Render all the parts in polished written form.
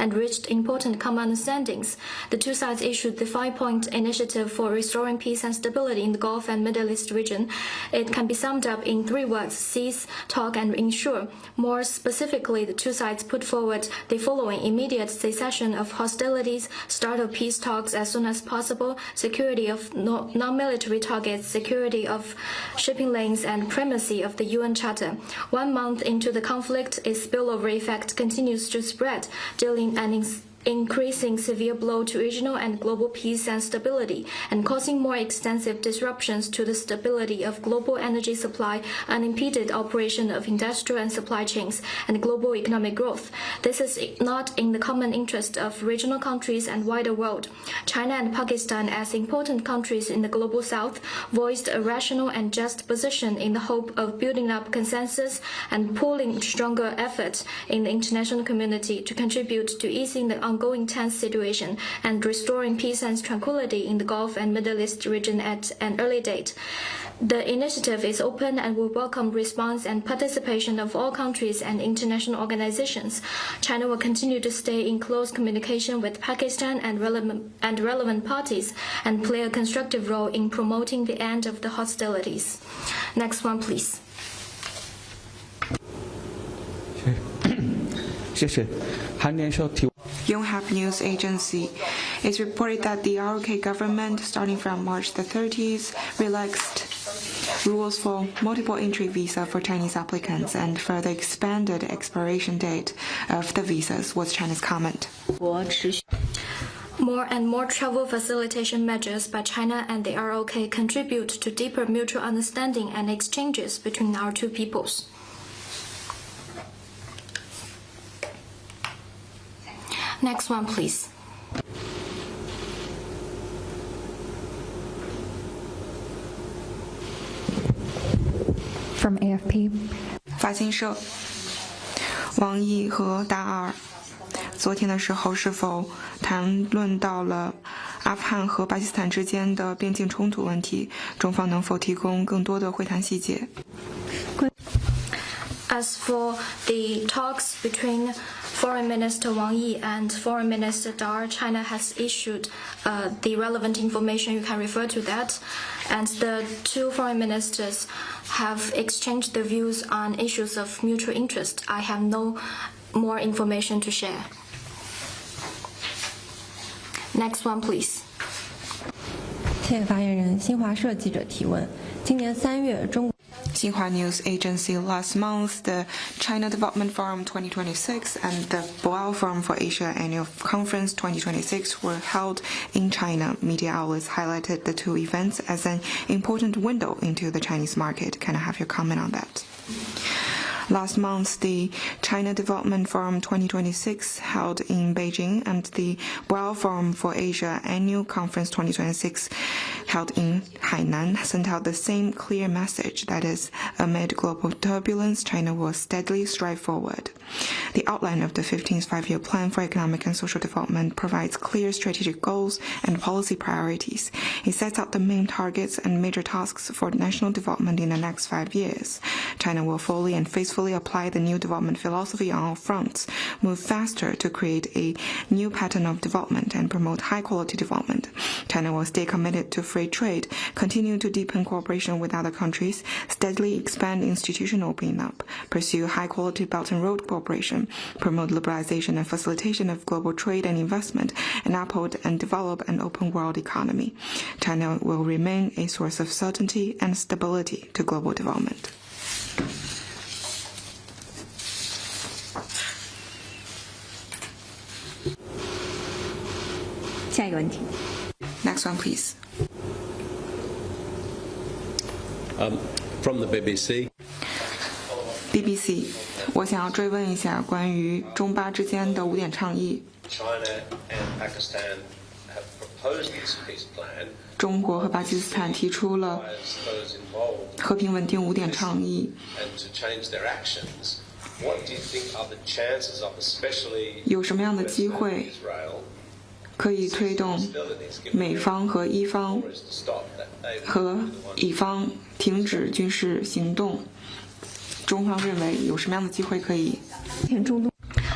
and reached important common understandings. The two sides issued the 5-point initiative for restoring peace and stability in the Gulf and Middle East region. It can be summed up in 3 words: cease, talk, and ensure. More specifically, the two sides put forward the following: immediate cessation of hostilities, start of peace talks as soon as possible, security of non-military targets, security of shipping lanes, and primacy of the UN Charter. 1 month into the conflict, its spillover effect continues to spread, dealing an increasing severe blow to regional and global peace and stability, and causing more extensive disruptions to the stability of global energy supply, unimpeded operation of industrial and supply chains, and global economic growth. This is not in the common interest of regional countries and wider world. China and Pakistan, as important countries in the global south, voiced a rational and just position in the hope of building up consensus and pooling stronger efforts in the international community to contribute to easing the ongoing tense situation and restoring peace and tranquility in the Gulf and Middle East region at an early date. The initiative is open and will welcome response and participation of all countries and international organizations. China will continue to stay in close communication with Pakistan and relevant parties and play a constructive role in promoting the end of the hostilities. Next one, please. 谢谢。韩联社提。 Yonhap News Agency. It's reported that the ROK government, starting from March the 30th, relaxed rules for multiple entry visa for Chinese applicants and further expanded expiration date of the visas, was China's comment. More and more travel facilitation measures by China and the ROK contribute to deeper mutual understanding and exchanges between our two peoples. Next one, please. From AFP. 法新社，王毅和达尔昨天的时候是否谈论到了阿富汗和巴基斯坦之间的边境冲突问题？中方能否提供更多的会谈细节？ As for the talks between Foreign Minister Wang Yi and Foreign Minister Dar, China has issued the relevant information. You can refer to that. And the two foreign ministers have exchanged their views on issues of mutual interest. I have no more information to share. Next one, please. 谢谢发言人。新华社记者提问：今年3月，中国。 Xinhua News Agency. Last month, the China Development Forum 2026 and the Boao Forum for Asia Annual Conference 2026 were held in China. Media outlets highlighted the two events as an important window into the Chinese market. Can I have your comment on that? Last month, the China Development Forum 2026 held in Beijing and the Boao Forum for Asia Annual Conference 2026 held in Hainan sent out the same clear message, that is, amid global turbulence, China will steadily strive forward. The outline of the 15th Five-Year Plan for Economic and Social Development provides clear strategic goals and policy priorities. It sets out the main targets and major tasks for national development in the next 5 years. China will fully and faithfully apply the new development philosophy on all fronts, move faster to create a new pattern of development and promote high-quality development. China will stay committed to free trade, continue to deepen cooperation with other countries, steadily expand institutional opening up, pursue high-quality Belt and Road cooperation, promote liberalization and facilitation of global trade and investment, and uphold and develop an open world economy. China will remain a source of certainty and stability to global development. Next one, please. From the BBC. BBC， 我想要追问一下关于中巴之间的5点倡议。中国和巴基斯坦提出了和平稳定5点倡议。有什么样的机会可以推动美方和伊方和以方停止军事行动？中方认为有什么样的机会可以？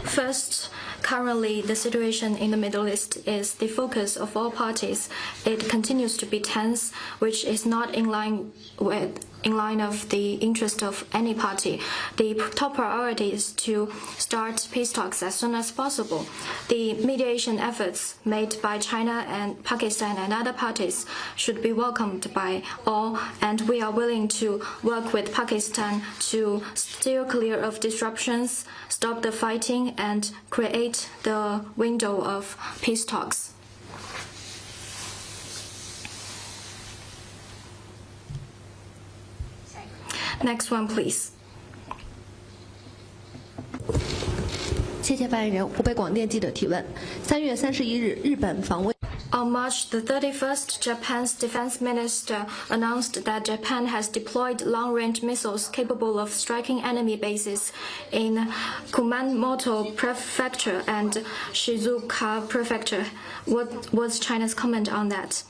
First, currently the situation in the Middle East is the focus of all parties. It continues to be tense, which is not in line of the interest of any party. The top priority is to start peace talks as soon as possible. The mediation efforts made by China and Pakistan and other parties should be welcomed by all, and we are willing to work with Pakistan to steer clear of disruptions, stop the fighting, and create the window of peace talks. Next one, please. 谢谢发言人。湖北广电记者提问：3月31日，日本防卫。On March the 31st, Japan's defense minister announced that Japan has deployed long-range missiles capable of striking enemy bases in Kumamoto Prefecture and Shizuoka Prefecture. What was China's comment on that?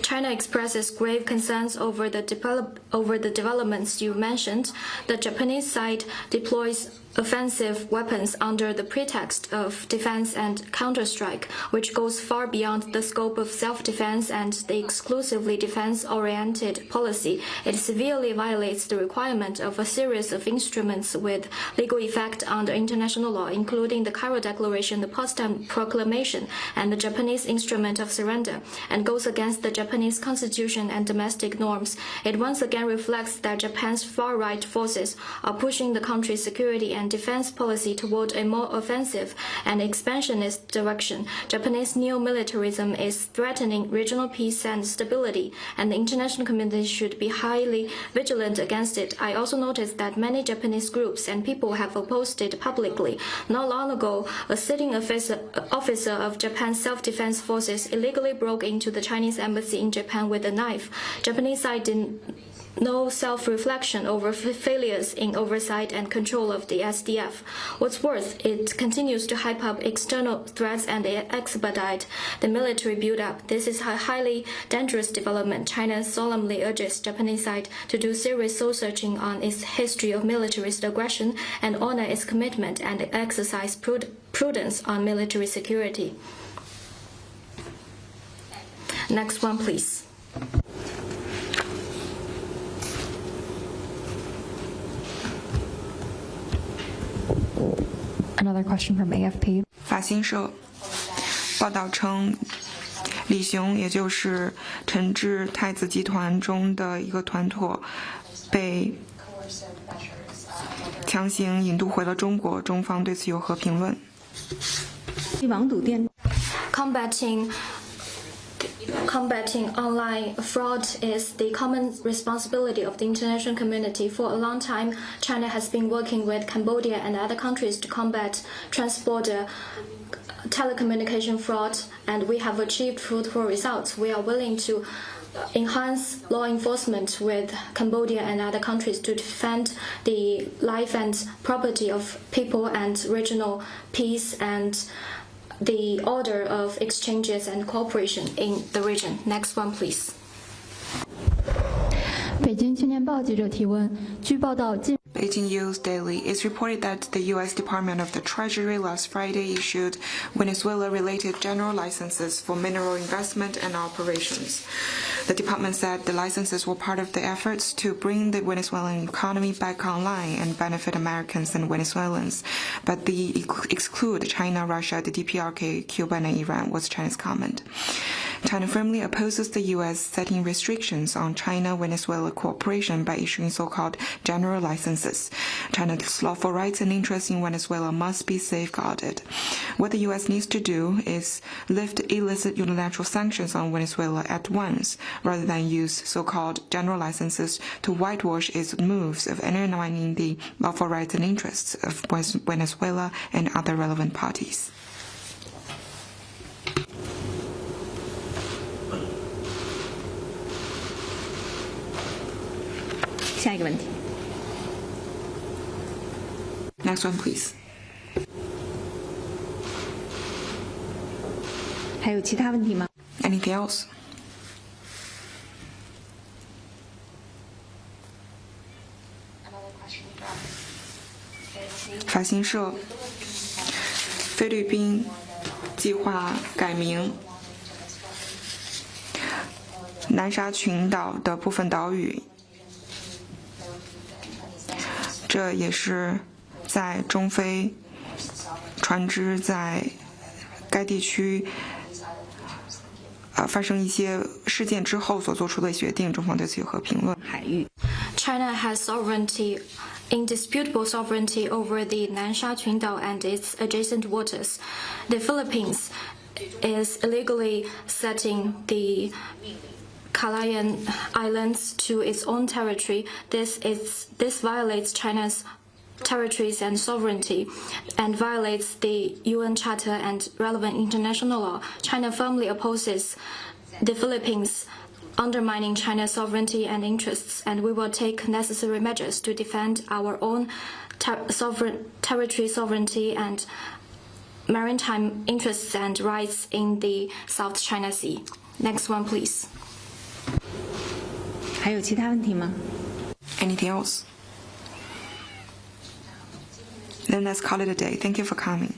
China expresses grave concerns over the developments you mentioned. The Japanese side deploys offensive weapons under the pretext of defense and counterstrike, which goes far beyond the scope of self-defense and the exclusively defense-oriented policy. It severely violates the requirement of a series of instruments with legal effect under international law, including the Cairo Declaration, the Potsdam Proclamation, and the Japanese Instrument of Surrender, and goes against the Japanese constitution and domestic norms. It once again reflects that Japan's far-right forces are pushing the country's security and defense policy toward a more offensive and expansionist direction. Japanese neo-militarism is threatening regional peace and stability, and the international community should be highly vigilant against it. I also noticed that many Japanese groups and people have opposed it publicly. Not long ago, a sitting officer of Japan's self-defense forces illegally broke into the Chinese embassy in Japan with a knife. Japanese side did no self-reflection over failures in oversight and control of the SDF. What's worse, it continues to hype up external threats and expedite the military build-up. This is a highly dangerous development. China solemnly urges Japanese side to do serious soul-searching on its history of militarist aggression and honor its commitment and exercise prudence on military security. Next one, please. Another question from AFP. 法新社报道称，李雄，也就是陈志太子集团中的一个团伙，被强行引渡回了中国，中方对此有何评论？网赌店 Combating online fraud is the common responsibility of the international community. For a long time, China has been working with Cambodia and other countries to combat trans-border telecommunication fraud, and we have achieved fruitful results. We are willing to enhance law enforcement with Cambodia and other countries to defend the life and property of people and regional peace and the order of exchanges and cooperation in the region. Next one, please. 北京青年报记者提问：据报道，近 Beijing News Daily, it's reported that the U.S. Department of the Treasury last Friday issued Venezuela-related general licenses for mineral investment and operations. The department said the licenses were part of the efforts to bring the Venezuelan economy back online and benefit Americans and Venezuelans, but they exclude China, Russia, the DPRK, Cuba, and Iran, was China's comment. China firmly opposes the U.S. setting restrictions on China-Venezuela cooperation by issuing so-called general licenses. China's lawful rights and interests in Venezuela must be safeguarded. What the U.S. needs to do is lift illicit unilateral sanctions on Venezuela at once, rather than use so-called general licenses to whitewash its moves of undermining the lawful rights and interests of Venezuela and other relevant parties. 下一个问题。 Next one, please. 还有其他问题吗？ Anything else? 法新社菲律宾计划改名南沙群岛的部分岛屿，这也是在中菲船只在该地区发生一些事件之后所做出的决定，中方对此有何评论？海域 China has indisputable sovereignty over the Nansha Qingdao and its adjacent waters. The Philippines is illegally setting the Calayan Islands to its own territory. This violates China's territories and sovereignty and violates the UN Charter and relevant international law. China firmly opposes the Philippines undermining China's sovereignty and interests, and we will take necessary measures to defend our own territory sovereignty and maritime interests and rights in the South China Sea. Next one, please. 还有其他问题吗？ Anything else? Then let's call it a day. Thank you for coming.